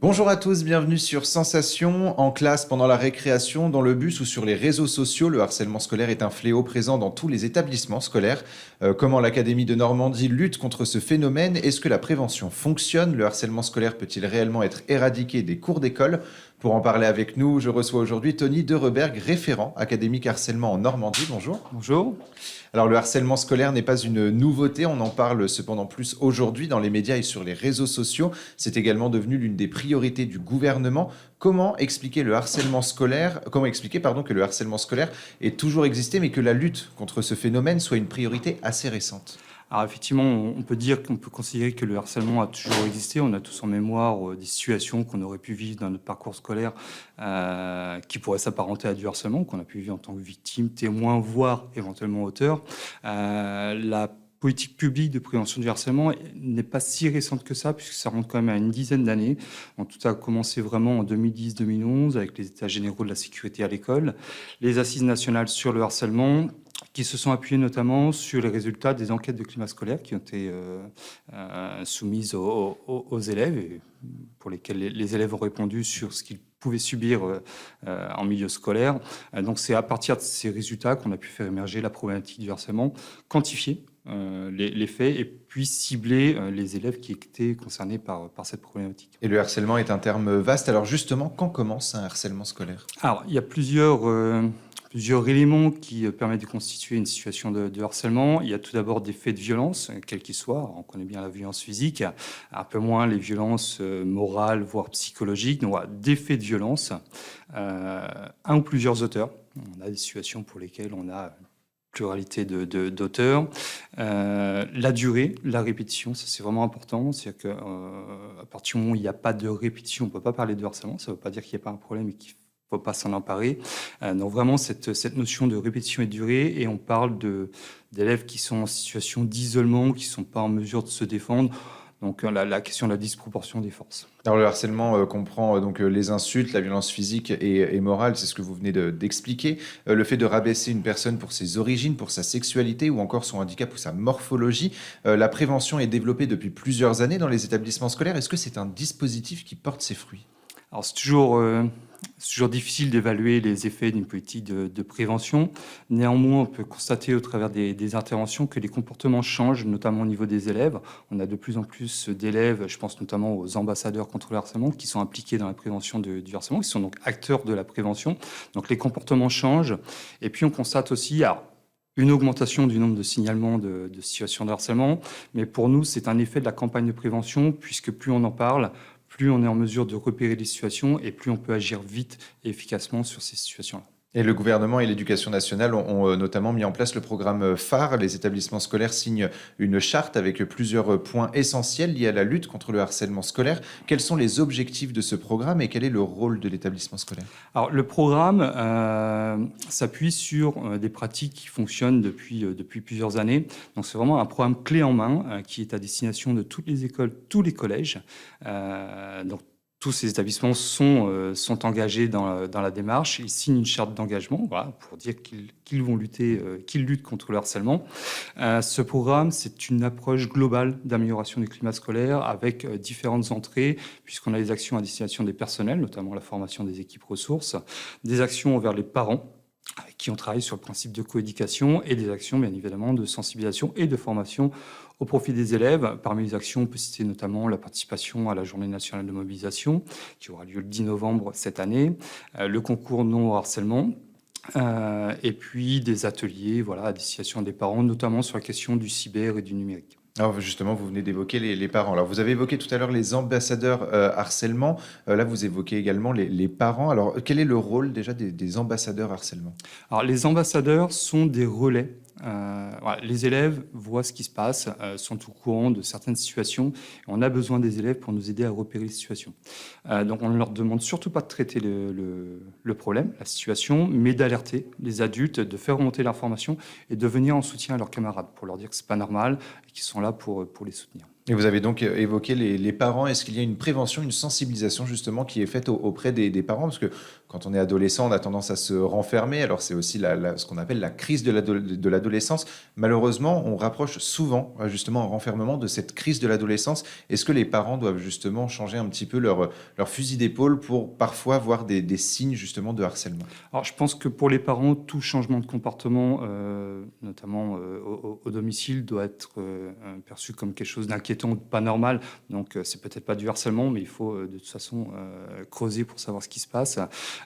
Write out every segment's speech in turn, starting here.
Bonjour à tous, bienvenue sur Sensation, en classe, pendant la récréation, dans le bus ou sur les réseaux sociaux. Le harcèlement scolaire est un fléau présent dans tous les établissements scolaires. Comment l'Académie de Normandie lutte contre ce phénomène? Est-ce que la prévention fonctionne? Le harcèlement scolaire peut-il réellement être éradiqué des cours d'école? Pour en parler avec nous, je reçois aujourd'hui Tony Dereberg, référent académique harcèlement en Normandie. Bonjour. Bonjour. Alors le harcèlement scolaire n'est pas une nouveauté, on en parle cependant plus aujourd'hui dans les médias et sur les réseaux sociaux. C'est également devenu l'une des priorités du gouvernement. Comment expliquer que le harcèlement scolaire ait toujours existé, mais que la lutte contre ce phénomène soit une priorité assez récente? Alors effectivement, on peut dire qu'on peut considérer que le harcèlement a toujours existé. On a tous en mémoire des situations qu'on aurait pu vivre dans notre parcours scolaire qui pourraient s'apparenter à du harcèlement, qu'on a pu vivre en tant que victime, témoin, voire éventuellement auteur. La politique publique de prévention du harcèlement n'est pas si récente que ça, puisque ça remonte quand même à une dizaine d'années. Donc, tout a commencé vraiment en 2010-2011 avec les États généraux de la sécurité à l'école, les assises nationales sur le harcèlement, qui se sont appuyés notamment sur les résultats des enquêtes de climat scolaire qui ont été soumises aux élèves et pour lesquelles les élèves ont répondu sur ce qu'ils pouvaient subir en milieu scolaire. Donc c'est à partir de ces résultats qu'on a pu faire émerger la problématique du harcèlement, quantifier les faits et puis cibler les élèves qui étaient concernés par cette problématique. Et le harcèlement est un terme vaste. Alors justement, quand commence un harcèlement scolaire? Alors, il y a plusieurs éléments qui permettent de constituer une situation de harcèlement. Il y a tout d'abord des faits de violence, quels qu'ils soient. On connaît bien la violence physique, un peu moins les violences morales, voire psychologiques. Donc, voilà, des faits de violence, un ou plusieurs auteurs. On a des situations pour lesquelles on a une pluralité d'auteurs. La durée, la répétition, ça c'est vraiment important. C'est-à-dire qu'à partir du moment où il n'y a pas de répétition, on ne peut pas parler de harcèlement. Ça ne veut pas dire qu'il n'y a pas un problème et qu'il ne faut pas s'en emparer. Donc vraiment cette notion de répétition et de durée, et on parle d'élèves qui sont en situation d'isolement, qui ne sont pas en mesure de se défendre. Donc la question de la disproportion des forces. Alors le harcèlement comprend donc les insultes, la violence physique et morale, c'est ce que vous venez d'expliquer. Le fait de rabaisser une personne pour ses origines, pour sa sexualité ou encore son handicap ou sa morphologie. La prévention est développée depuis plusieurs années dans les établissements scolaires. Est-ce que c'est un dispositif qui porte ses fruits? Alors c'est toujours difficile d'évaluer les effets d'une politique de prévention. Néanmoins, on peut constater au travers des interventions que les comportements changent, notamment au niveau des élèves. On a de plus en plus d'élèves, je pense notamment aux ambassadeurs contre le harcèlement, qui sont impliqués dans la prévention du harcèlement, qui sont donc acteurs de la prévention. Donc les comportements changent. Et puis on constate aussi une augmentation du nombre de signalements de situations de harcèlement. Mais pour nous, c'est un effet de la campagne de prévention, puisque plus on en parle, plus on est en mesure de repérer les situations et plus on peut agir vite et efficacement sur ces situations-là. Et le gouvernement et l'éducation nationale ont notamment mis en place le programme phare. Les établissements scolaires signent une charte avec plusieurs points essentiels liés à la lutte contre le harcèlement scolaire. Quels sont les objectifs de ce programme et quel est le rôle de l'établissement scolaire? Alors, le programme s'appuie sur des pratiques qui fonctionnent depuis plusieurs années. Donc, c'est vraiment un programme clé en main qui est à destination de toutes les écoles, tous les collèges. Donc, tous ces établissements sont engagés dans la démarche. Ils signent une charte d'engagement, voilà, pour dire qu'ils vont lutter, qu'ils luttent contre le harcèlement. Ce programme, c'est une approche globale d'amélioration du climat scolaire avec différentes entrées, puisqu'on a des actions à destination des personnels, notamment la formation des équipes ressources, des actions envers les parents, avec qui on travaille sur le principe de coéducation, et des actions, bien évidemment, de sensibilisation et de formation au profit des élèves. Parmi les actions, on peut citer notamment la participation à la Journée nationale de mobilisation, qui aura lieu le 10 novembre cette année, le concours non au harcèlement, et puis des ateliers à destination des parents, notamment sur la question du cyber et du numérique. Alors justement, vous venez d'évoquer les parents. Alors vous avez évoqué tout à l'heure les ambassadeurs harcèlement. Là, vous évoquez également les parents. Alors quel est le rôle déjà des ambassadeurs harcèlement? Alors, les ambassadeurs sont des relais. Les élèves voient ce qui se passe, sont au courant de certaines situations. On a besoin des élèves pour nous aider à repérer les situations. Donc, on ne leur demande surtout pas de traiter le problème, la situation, mais d'alerter les adultes, de faire remonter l'information et de venir en soutien à leurs camarades pour leur dire que c'est pas normal et qu'ils sont là pour les soutenir. Et vous avez donc évoqué les parents. Est-ce qu'il y a une prévention, une sensibilisation justement qui est faite auprès des parents? Parce que quand on est adolescent, on a tendance à se renfermer. Alors c'est aussi ce qu'on appelle la crise de l'adolescence. Malheureusement, on rapproche souvent justement un renfermement de cette crise de l'adolescence. Est-ce que les parents doivent justement changer un petit peu leur fusil d'épaule pour parfois voir des signes justement de harcèlement? Alors, je pense que pour les parents, tout changement de comportement, notamment au domicile, doit être perçu comme quelque chose d'inquiétant ou de pas normal. Donc, c'est peut-être pas du harcèlement, mais il faut de toute façon creuser pour savoir ce qui se passe.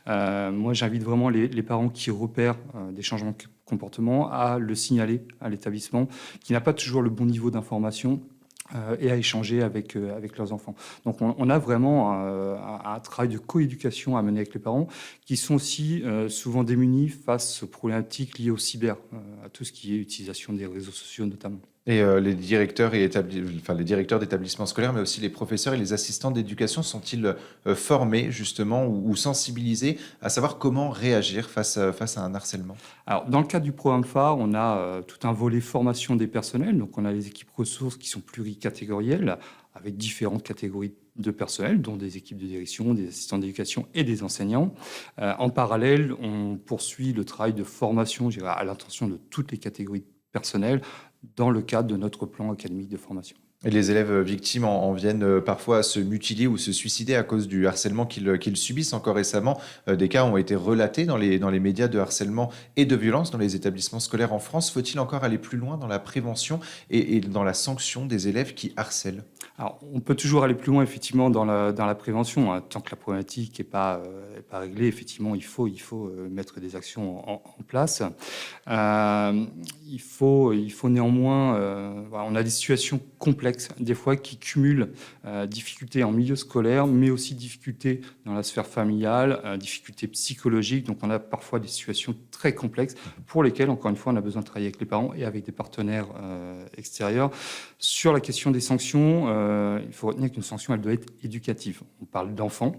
Moi, j'invite vraiment les parents qui repèrent des changements de comportement à le signaler à l'établissement, qui n'a pas toujours le bon niveau d'information. Et à échanger avec leurs enfants. Donc on a vraiment un travail de coéducation à mener avec les parents qui sont aussi souvent démunis face aux problématiques liées au cyber, à tout ce qui est utilisation des réseaux sociaux notamment. Et les directeurs les directeurs d'établissements scolaires, mais aussi les professeurs et les assistants d'éducation sont-ils formés justement ou sensibilisés à savoir comment réagir face à un harcèlement? Alors, dans le cadre du programme phare, on a tout un volet formation des personnels. Donc, on a les équipes ressources qui sont pluricatégorielles, avec différentes catégories de personnel, dont des équipes de direction, des assistants d'éducation et des enseignants. En parallèle, on poursuit le travail de formation, je dirais, à l'intention de toutes les catégories de personnel dans le cadre de notre plan académique de formation. Et les élèves victimes en viennent parfois à se mutiler ou se suicider à cause du harcèlement qu'ils subissent. Encore récemment, des cas ont été relatés dans les médias de harcèlement et de violence dans les établissements scolaires en France. Faut-il encore aller plus loin dans la prévention et dans la sanction des élèves qui harcèlent? Alors, on peut toujours aller plus loin, effectivement, dans la prévention, hein. Tant que la problématique n'est pas réglée, effectivement, il faut mettre des actions en place. Il faut néanmoins... voilà, on a des situations complexes, des fois, qui cumulent difficultés en milieu scolaire, mais aussi difficultés dans la sphère familiale, difficultés psychologiques. Donc, on a parfois des situations très complexes pour lesquelles, encore une fois, on a besoin de travailler avec les parents et avec des partenaires extérieurs. Sur la question des sanctions, il faut retenir qu'une sanction, elle doit être éducative. On parle d'enfants,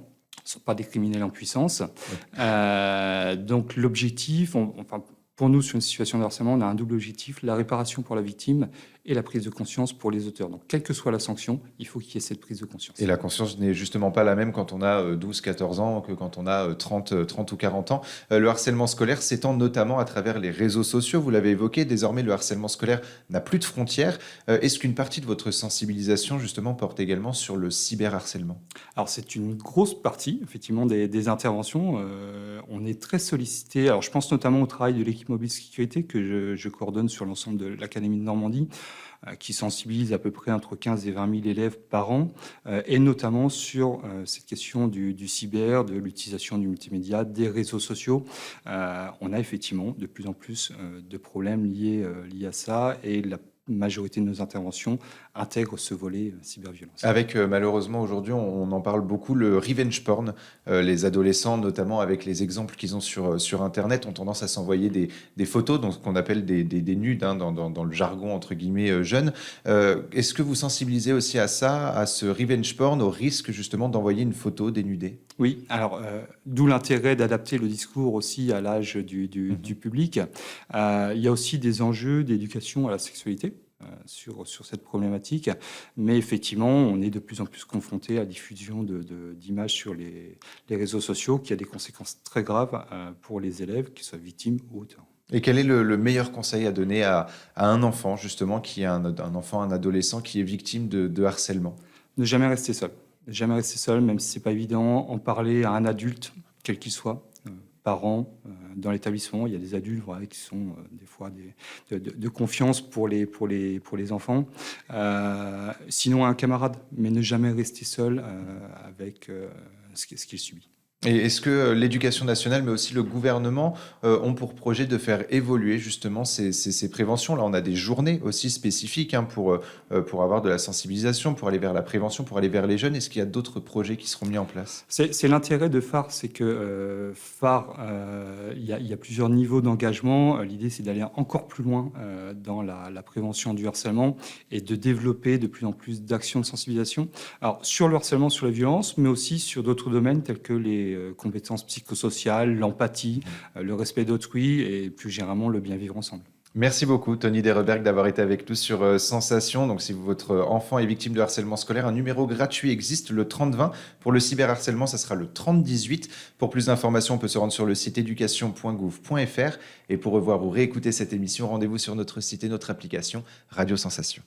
ce ne sont pas des criminels en puissance. Donc l'objectif, pour nous, sur une situation de harcèlement, on a un double objectif, la réparation pour la victime et la prise de conscience pour les auteurs. Donc, quelle que soit la sanction, il faut qu'il y ait cette prise de conscience. Et la conscience n'est justement pas la même quand on a 12, 14 ans que quand on a 30 ou 40 ans. Le harcèlement scolaire s'étend notamment à travers les réseaux sociaux. Vous l'avez évoqué, désormais, le harcèlement scolaire n'a plus de frontières. Est-ce qu'une partie de votre sensibilisation, justement, porte également sur le cyberharcèlement? Alors, c'est une grosse partie, effectivement, des interventions. On est très sollicité. Alors, je pense notamment au travail de l'équipe mobile sécurité que je coordonne sur l'ensemble de l'Académie de Normandie, qui sensibilise à peu près entre 15 et 20 000 élèves par an, et notamment sur cette question du cyber, de l'utilisation du multimédia, des réseaux sociaux. On a effectivement de plus en plus de problèmes liés à ça, et la majorité de nos interventions intègre ce volet cyberviolence. Avec malheureusement aujourd'hui, on en parle beaucoup, le revenge porn. Les adolescents, notamment avec les exemples qu'ils ont sur Internet, ont tendance à s'envoyer des photos, donc ce qu'on appelle des nudes, hein, dans le jargon entre guillemets jeune. Est-ce que vous sensibilisez aussi à ça, à ce revenge porn, au risque justement d'envoyer une photo dénudée? Oui, alors d'où l'intérêt d'adapter le discours aussi à l'âge du public. Il y a aussi des enjeux d'éducation à la sexualité sur cette problématique, mais effectivement, on est de plus en plus confronté à la diffusion d'images sur les réseaux sociaux qui a des conséquences très graves pour les élèves, qu'ils soient victimes ou auteurs. Et quel est le meilleur conseil à donner à un enfant, justement, qui est un enfant, un adolescent qui est victime de harcèlement? Ne jamais rester seul. Ne jamais rester seul, même si ce n'est pas évident. En parler à un adulte, quel qu'il soit, parents, dans l'établissement. Il y a des adultes qui sont des fois de confiance pour les enfants. Sinon, un camarade, mais ne jamais rester seul avec ce qu'il subit. Et est-ce que l'éducation nationale, mais aussi le gouvernement, ont pour projet de faire évoluer justement ces préventions? Là, on a des journées aussi spécifiques, hein, pour avoir de la sensibilisation, pour aller vers la prévention, pour aller vers les jeunes. Est-ce qu'il y a d'autres projets qui seront mis en place? C'est l'intérêt de phare, c'est que phare, il y a plusieurs niveaux d'engagement. L'idée, c'est d'aller encore plus loin dans la prévention du harcèlement et de développer de plus en plus d'actions de sensibilisation. Alors, sur le harcèlement, sur la violence, mais aussi sur d'autres domaines tels que les compétences psychosociales, l'empathie, le respect d'autrui et plus généralement le bien vivre ensemble. Merci beaucoup, Tony Dereberg, d'avoir été avec nous sur Sensation. Donc, si votre enfant est victime de harcèlement scolaire, un numéro gratuit existe, le 3020. Pour le cyberharcèlement, ça sera le 3018. Pour plus d'informations, on peut se rendre sur le site éducation.gouv.fr. Et pour revoir ou réécouter cette émission, rendez-vous sur notre site et notre application Radio Sensation.